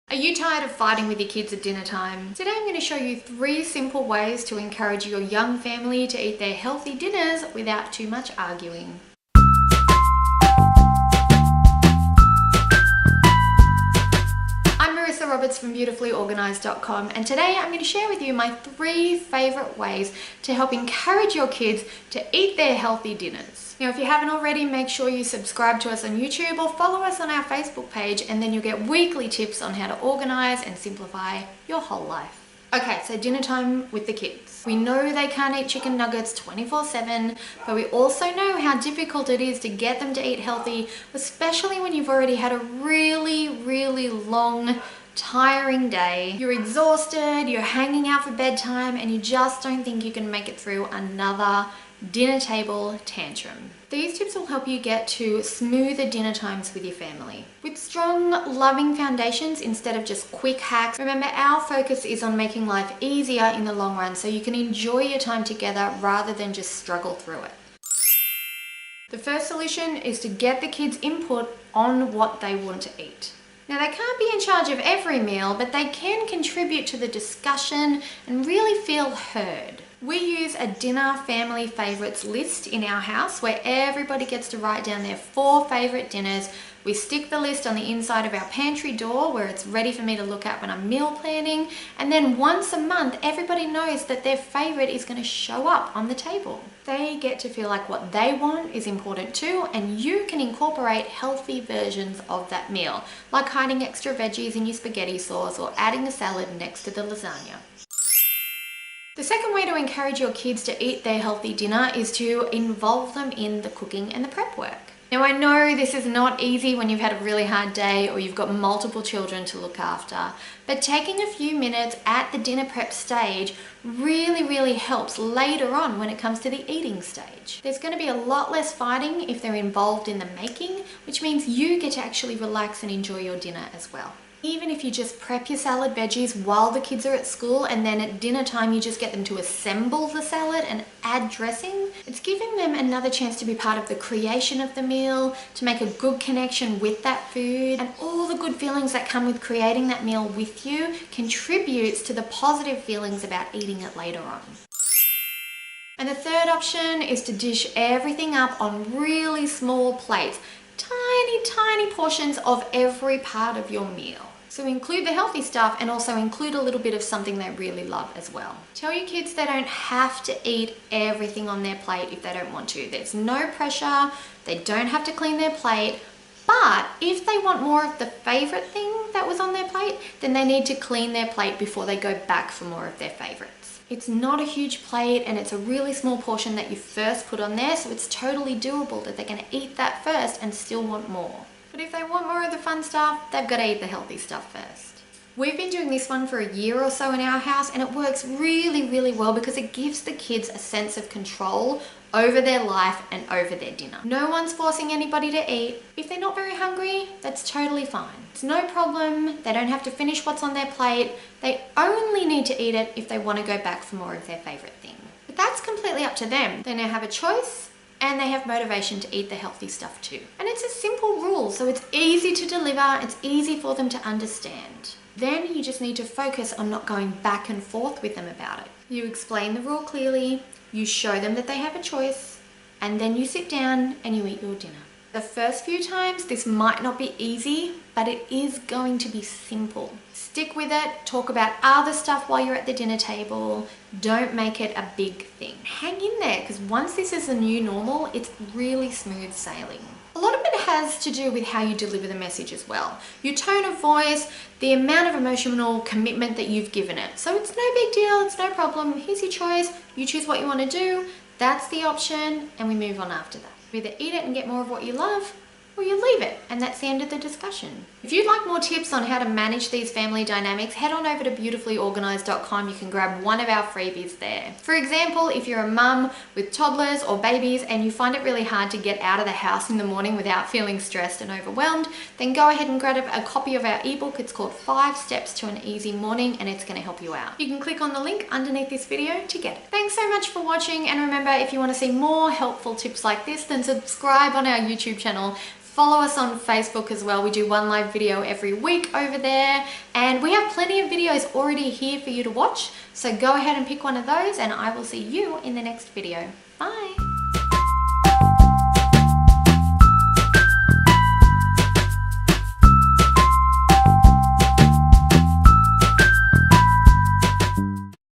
Are you tired of fighting with your kids at dinner time? Today I'm going to show you 3 simple ways to encourage your young family to eat their healthy dinners without too much arguing. I'm Marissa Roberts from beautifulyorganised.com, and today I'm going to share with you my 3 favourite ways to help encourage your kids to eat their healthy dinners. Now, if you haven't already, make sure you subscribe to us on YouTube or follow us on our Facebook page, and then you'll get weekly tips on how to organise and simplify your whole life. Okay, so dinner time with the kids. We know they can't eat chicken nuggets 24/7, but we also know how difficult it is to get them to eat healthy, especially when you've already had a really long, tiring day. You're exhausted, you're hanging out for bedtime, and you just don't think you can make it through another dinner table tantrum. These tips will help you get to smoother dinner times with your family. With strong, loving foundations instead of just quick hacks. Remember, our focus is on making life easier in the long run so you can enjoy your time together rather than just struggle through it. The first solution is to get the kids' input on what they want to eat. Now, they can't be in charge of every meal, but they can contribute to the discussion and really feel heard. We use a dinner family favourites list in our house where everybody gets to write down their 4 favourite dinners. We stick the list on the inside of our pantry door where it's ready for me to look at when I'm meal planning. And then once a month, everybody knows that their favourite is going to show up on the table. They get to feel like what they want is important too, and you can incorporate healthy versions of that meal, like hiding extra veggies in your spaghetti sauce or adding a salad next to the lasagna. The second way to encourage your kids to eat their healthy dinner is to involve them in the cooking and the prep work. Now, I know this is not easy when you've had a really hard day or you've got multiple children to look after, but taking a few minutes at the dinner prep stage really helps later on when it comes to the eating stage. There's going to be a lot less fighting if they're involved in the making, which means you get to actually relax and enjoy your dinner as well. Even if you just prep your salad veggies while the kids are at school and then at dinner time you just get them to assemble the salad and add dressing, it's giving them another chance to be part of the creation of the meal, to make a good connection with that food, and all the good feelings that come with creating that meal with you contributes to the positive feelings about eating it later on. And the third option is to dish everything up on really small plates. Tiny portions of every part of your meal. So include the healthy stuff and also include a little bit of something they really love as well. Tell your kids they don't have to eat everything on their plate if they don't want to. There's no pressure, they don't have to clean their plate, but if they want more of the favorite thing that was on their plate, then they need to clean their plate before they go back for more of their favorites. It's not a huge plate and it's a really small portion that you first put on there, so it's totally doable that they're going to eat that first and still want more. But if they want more of the fun stuff, they've got to eat the healthy stuff first. We've been doing this one for a year or so in our house, and it works really well because it gives the kids a sense of control over their life and over their dinner. No one's forcing anybody to eat. If they're not very hungry, that's totally fine. It's no problem. They don't have to finish what's on their plate. They only need to eat it if they want to go back for more of their favorite thing. But that's completely up to them. They now have a choice and they have motivation to eat the healthy stuff too. And it's a simple rule, so it's easy to deliver. It's easy for them to understand. Then you just need to focus on not going back and forth with them about it. You explain the rule clearly, you show them that they have a choice, and then you sit down and you eat your dinner. The first few times, this might not be easy, but it is going to be simple. Stick with it, talk about other stuff while you're at the dinner table. Don't make it a big thing. Hang in there, because once this is the new normal, it's really smooth sailing. A lot of it has to do with how you deliver the message as well. Your tone of voice, the amount of emotional commitment that you've given it. So it's no big deal, it's no problem. Here's your choice, you choose what you want to do, that's the option, and we move on after that. You either eat it and get more of what you love, or you leave it, and that's the end of the discussion. If you'd like more tips on how to manage these family dynamics, head on over to beautifulyorganised.com. You can grab one of our freebies there. For example, if you're a mum with toddlers or babies and you find it really hard to get out of the house in the morning without feeling stressed and overwhelmed, then go ahead and grab a copy of our ebook. It's called 5 Steps to an Easy Morning, and it's going to help you out. You can click on the link underneath this video to get it. Thanks so much for watching, and remember, if you want to see more helpful tips like this, then subscribe on our YouTube channel. Follow us on Facebook as well. We do one live video every week over there, and we have plenty of videos already here for you to watch. So go ahead and pick one of those, and I will see you in the next video. Bye.